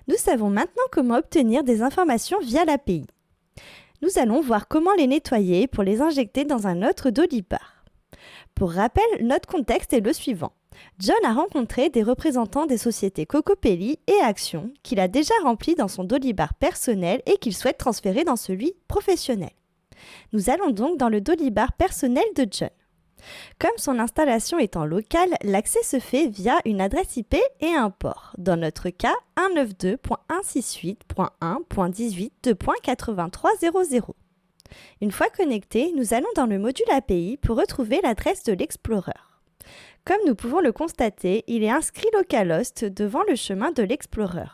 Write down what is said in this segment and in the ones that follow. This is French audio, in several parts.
Nous savons maintenant comment obtenir des informations via l'API. Nous allons voir comment les nettoyer pour les injecter dans un autre Dolibar. Pour rappel, notre contexte est le suivant. John a rencontré des représentants des sociétés Cocopelli et Action qu'il a déjà remplis dans son Dolibar personnel et qu'il souhaite transférer dans celui professionnel. Nous allons donc dans le Dolibar personnel de John. Comme son installation est en local, l'accès se fait via une adresse IP et un port. Dans notre cas, 192.168.1.18.8300. Une fois connecté, nous allons dans le module API pour retrouver l'adresse de l'Explorer. Comme nous pouvons le constater, il est inscrit localhost devant le chemin de l'Explorer.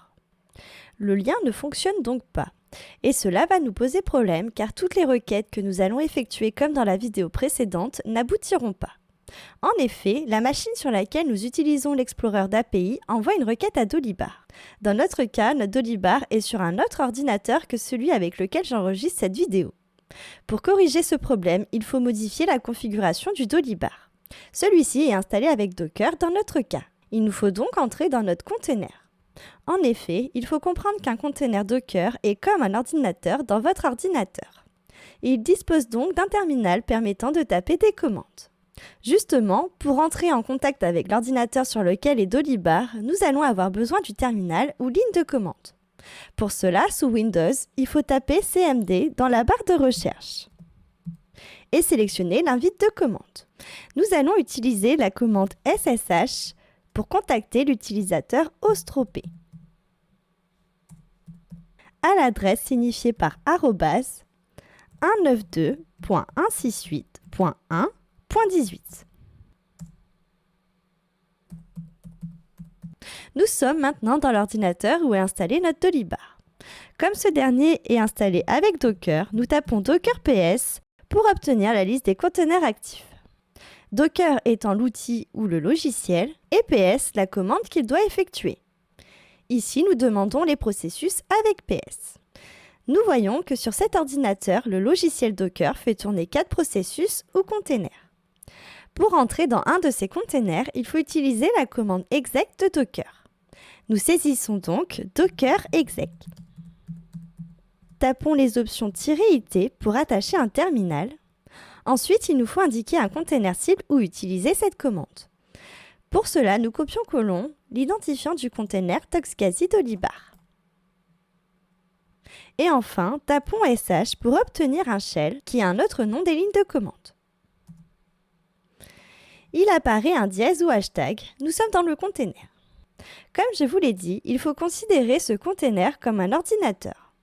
Le lien ne fonctionne donc pas. Et cela va nous poser problème car toutes les requêtes que nous allons effectuer comme dans la vidéo précédente n'aboutiront pas. En effet, la machine sur laquelle nous utilisons l'Explorer d'API envoie une requête à Dolibar. Dans notre cas, notre Dolibar est sur un autre ordinateur que celui avec lequel j'enregistre cette vidéo. Pour corriger ce problème, il faut modifier la configuration du Dolibar. Celui-ci est installé avec Docker dans notre cas. Il nous faut donc entrer dans notre container. En effet, il faut comprendre qu'un container Docker est comme un ordinateur dans votre ordinateur. Il dispose donc d'un terminal permettant de taper des commandes. Justement, pour entrer en contact avec l'ordinateur sur lequel est Dolibar, nous allons avoir besoin du terminal ou ligne de commande. Pour cela, sous Windows, il faut taper CMD dans la barre de recherche et sélectionner l'invite de commande. Nous allons utiliser la commande SSH pour contacter l'utilisateur Ostropé à l'adresse signifiée par arrobase 192.168.1.18. Nous sommes maintenant dans l'ordinateur où est installé notre Dolibar. Comme ce dernier est installé avec Docker, nous tapons Docker PS pour obtenir la liste des conteneurs actifs. Docker étant l'outil ou le logiciel et PS la commande qu'il doit effectuer. Ici, nous demandons les processus avec PS. Nous voyons que sur cet ordinateur, le logiciel Docker fait tourner 4 processus ou containers. Pour entrer dans un de ces containers, il faut utiliser la commande exec de Docker. Nous saisissons donc Docker exec. Tapons les options "-it" pour attacher un terminal. Ensuite, il nous faut indiquer un container cible où utiliser cette commande. Pour cela, nous copions-collons l'identifiant du container Toxgazi Dolibar. Et enfin, tapons sh pour obtenir un shell qui a un autre nom des lignes de commande. Il apparaît un dièse ou hashtag, nous sommes dans le container. Comme je vous l'ai dit, il faut considérer ce container comme un ordinateur.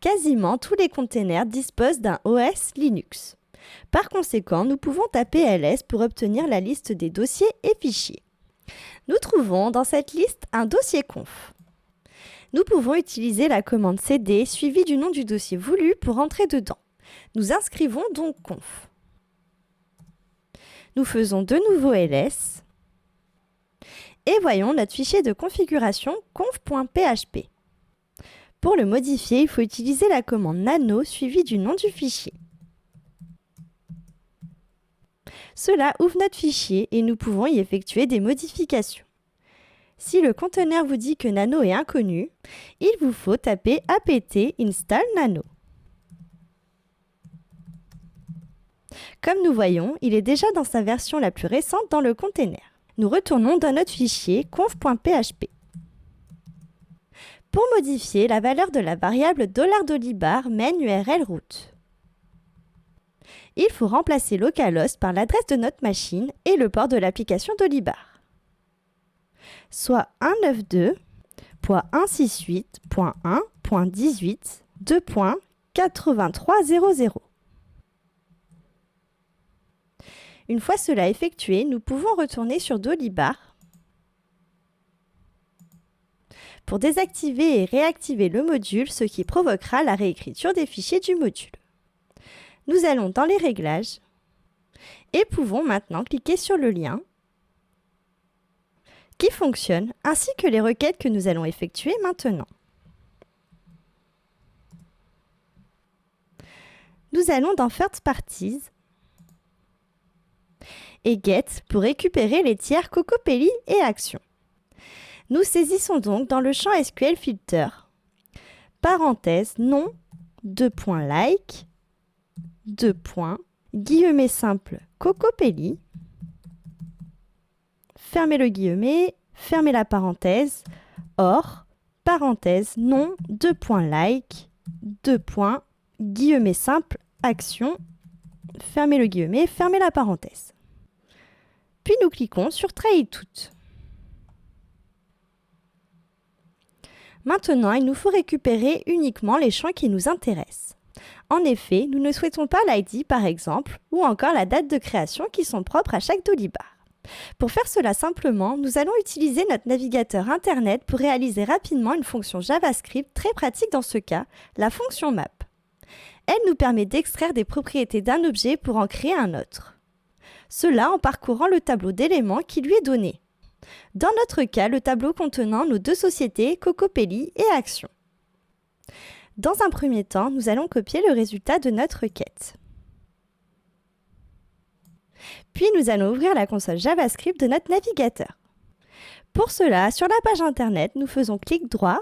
Quasiment tous les containers disposent d'un OS Linux. Par conséquent, nous pouvons taper ls pour obtenir la liste des dossiers et fichiers. Nous trouvons dans cette liste un dossier conf. Nous pouvons utiliser la commande cd suivie du nom du dossier voulu pour entrer dedans. Nous inscrivons donc conf. Nous faisons de nouveau ls et voyons notre fichier de configuration conf.php. Pour le modifier, il faut utiliser la commande nano suivie du nom du fichier. Cela ouvre notre fichier et nous pouvons y effectuer des modifications. Si le conteneur vous dit que nano est inconnu, il vous faut taper apt install nano. Comme nous voyons, il est déjà dans sa version la plus récente dans le container. Nous retournons dans notre fichier conf.php. Pour modifier la valeur de la variable $Dolibar main URL root, il faut remplacer localhost par l'adresse de notre machine et le port de l'application Dolibar, soit 192.168.1.18.2.8300. Une fois cela effectué, nous pouvons retourner sur Dolibar pour désactiver et réactiver le module, ce qui provoquera la réécriture des fichiers du module. Nous allons dans les réglages et pouvons maintenant cliquer sur le lien qui fonctionne ainsi que les requêtes que nous allons effectuer maintenant. Nous allons dans Third Parties et Get pour récupérer les tiers Cocopelli et Action. Nous saisissons donc dans le champ SQL Filter, parenthèse, nom, like, guillemets simple, Cocopelli, fermez le guillemet, fermez la parenthèse, or, parenthèse, nom, like, guillemet simple, action, fermez le guillemet, fermez la parenthèse. Puis nous cliquons sur Try it tout. Maintenant, il nous faut récupérer uniquement les champs qui nous intéressent. En effet, nous ne souhaitons pas l'ID par exemple, ou encore la date de création qui sont propres à chaque Dolibar. Pour faire cela simplement, nous allons utiliser notre navigateur Internet pour réaliser rapidement une fonction JavaScript très pratique dans ce cas, la fonction map. Elle nous permet d'extraire des propriétés d'un objet pour en créer un autre. Cela en parcourant le tableau d'éléments qui lui est donné. Dans notre cas, le tableau contenant nos deux sociétés, Cocopelli et Action. Dans un premier temps, nous allons copier le résultat de notre requête. Puis nous allons ouvrir la console JavaScript de notre navigateur. Pour cela, sur la page Internet, nous faisons clic droit,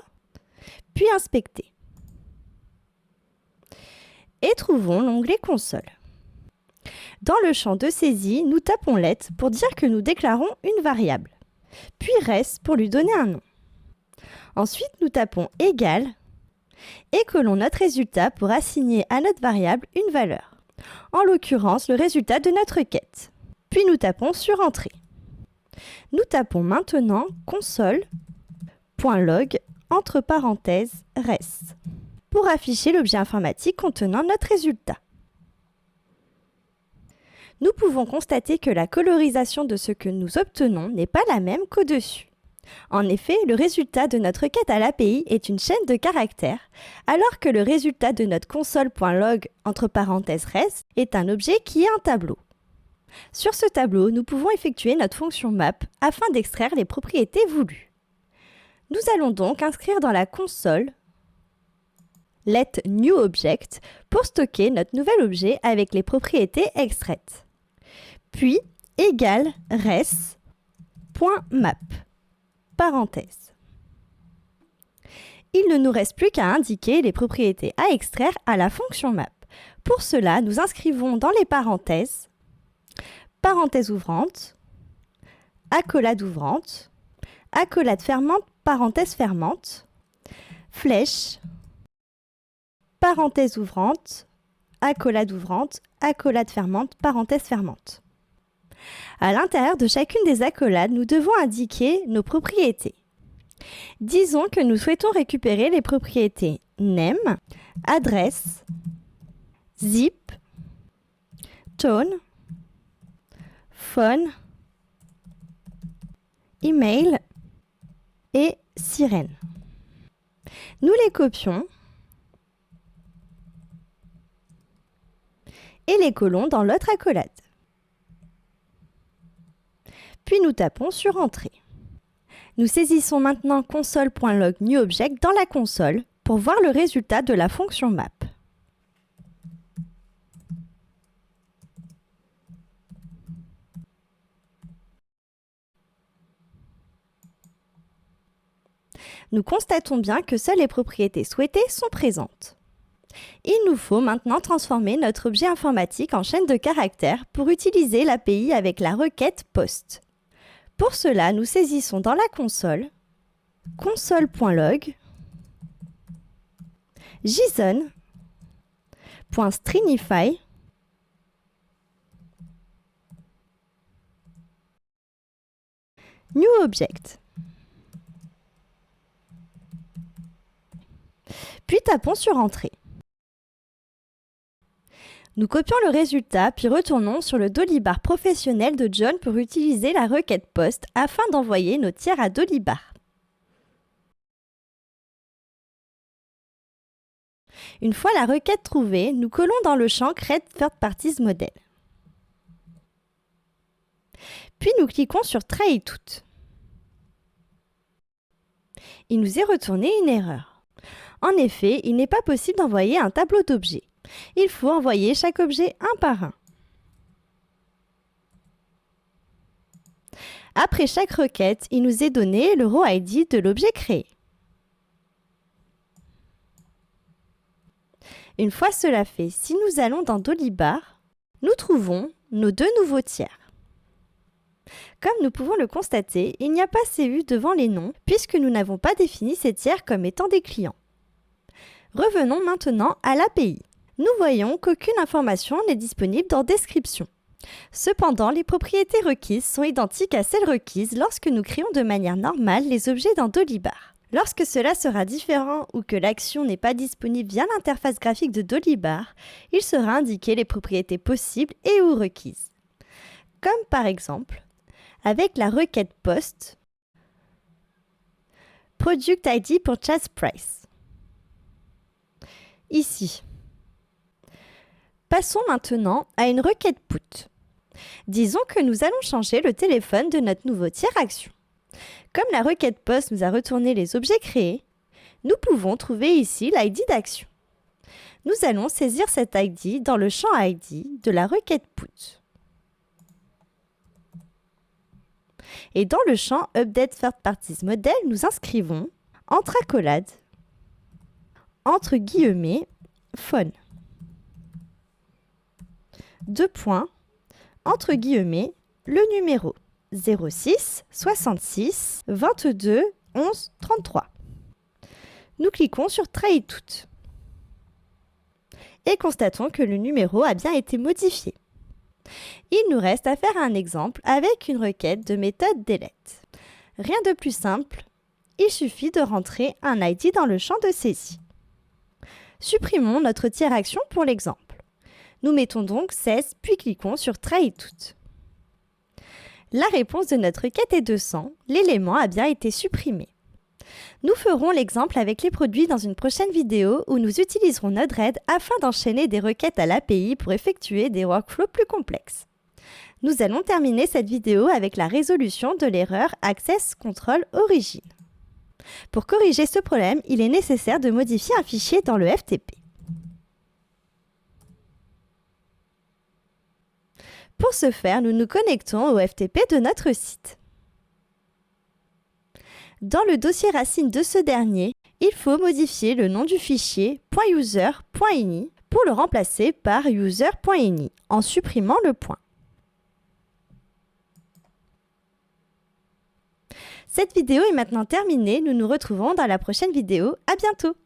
puis Inspecter. Et trouvons l'onglet Console. Dans le champ de saisie, nous tapons let pour dire que nous déclarons une variable, puis res pour lui donner un nom. Ensuite, nous tapons égal et collons notre résultat pour assigner à notre variable une valeur, en l'occurrence le résultat de notre requête. Puis nous tapons sur Entrée. Nous tapons maintenant console.log entre parenthèses res pour afficher l'objet informatique contenant notre résultat. Nous pouvons constater que la colorisation de ce que nous obtenons n'est pas la même qu'au-dessus. En effet, le résultat de notre requête à l'API est une chaîne de caractères, alors que le résultat de notre console.log entre parenthèses res est un objet qui est un tableau. Sur ce tableau, nous pouvons effectuer notre fonction map afin d'extraire les propriétés voulues. Nous allons donc inscrire dans la console let new object pour stocker notre nouvel objet avec les propriétés extraites. Puis égal res.map, parenthèse. Il ne nous reste plus qu'à indiquer les propriétés à extraire à la fonction map. Pour cela, nous inscrivons dans les parenthèses, parenthèse ouvrante, accolade ouvrante, accolade fermante, parenthèse fermante, flèche, parenthèse ouvrante, accolade fermante, parenthèse fermante. À l'intérieur de chacune des accolades, nous devons indiquer nos propriétés. Disons que nous souhaitons récupérer les propriétés name, adresse, zip, tone, phone, email et sirène. Nous les copions et les collons dans l'autre accolade. Puis nous tapons sur Entrée. Nous saisissons maintenant console.log new object dans la console pour voir le résultat de la fonction map. Nous constatons bien que seules les propriétés souhaitées sont présentes. Il nous faut maintenant transformer notre objet informatique en chaîne de caractères pour utiliser l'API avec la requête POST. Pour cela, nous saisissons dans la console console.log json.stringify new object. Puis tapons sur Entrée. Nous copions le résultat, puis retournons sur le Dolibar professionnel de John pour utiliser la requête POST afin d'envoyer nos tiers à Dolibar. Une fois la requête trouvée, nous collons dans le champ Create Third Parties Model. Puis nous cliquons sur Try it tout. Il nous est retourné une erreur. En effet, il n'est pas possible d'envoyer un tableau d'objets. Il faut envoyer chaque objet un par un. Après chaque requête, il nous est donné le row ID de l'objet créé. Une fois cela fait, si nous allons dans Dolibar, nous trouvons nos deux nouveaux tiers. Comme nous pouvons le constater, il n'y a pas CU devant les noms puisque nous n'avons pas défini ces tiers comme étant des clients. Revenons maintenant à l'API. Nous voyons qu'aucune information n'est disponible dans Description. Cependant, les propriétés requises sont identiques à celles requises lorsque nous créons de manière normale les objets dans Dolibar. Lorsque cela sera différent ou que l'action n'est pas disponible via l'interface graphique de Dolibar, il sera indiqué les propriétés possibles et ou requises. Comme par exemple, avec la requête POST, Product ID pour Chas Price. Ici. Passons maintenant à une requête PUT. Disons que nous allons changer le téléphone de notre nouveau tiers action. Comme la requête POST nous a retourné les objets créés, nous pouvons trouver ici l'ID d'action. Nous allons saisir cet ID dans le champ ID de la requête PUT. Et dans le champ Update Third Parties Model, nous inscrivons entre accolades, entre guillemets, phone. Deux points, entre guillemets, le numéro 06 66 22 11 33. Nous cliquons sur Try Tout et constatons que le numéro a bien été modifié. Il nous reste à faire un exemple avec une requête de méthode delete. Rien de plus simple, il suffit de rentrer un ID dans le champ de saisie. Supprimons notre tiers action pour l'exemple. Nous mettons donc 16 puis cliquons sur Try Tout. La réponse de notre requête est 200, l'élément a bien été supprimé. Nous ferons l'exemple avec les produits dans une prochaine vidéo où nous utiliserons Node-RED afin d'enchaîner des requêtes à l'API pour effectuer des workflows plus complexes. Nous allons terminer cette vidéo avec la résolution de l'erreur Access Control Origin. Pour corriger ce problème, il est nécessaire de modifier un fichier dans le FTP. Pour ce faire, nous nous connectons au FTP de notre site. Dans le dossier racine de ce dernier, il faut modifier le nom du fichier .user.ini pour le remplacer par user.ini en supprimant le point. Cette vidéo est maintenant terminée, nous nous retrouvons dans la prochaine vidéo. À bientôt!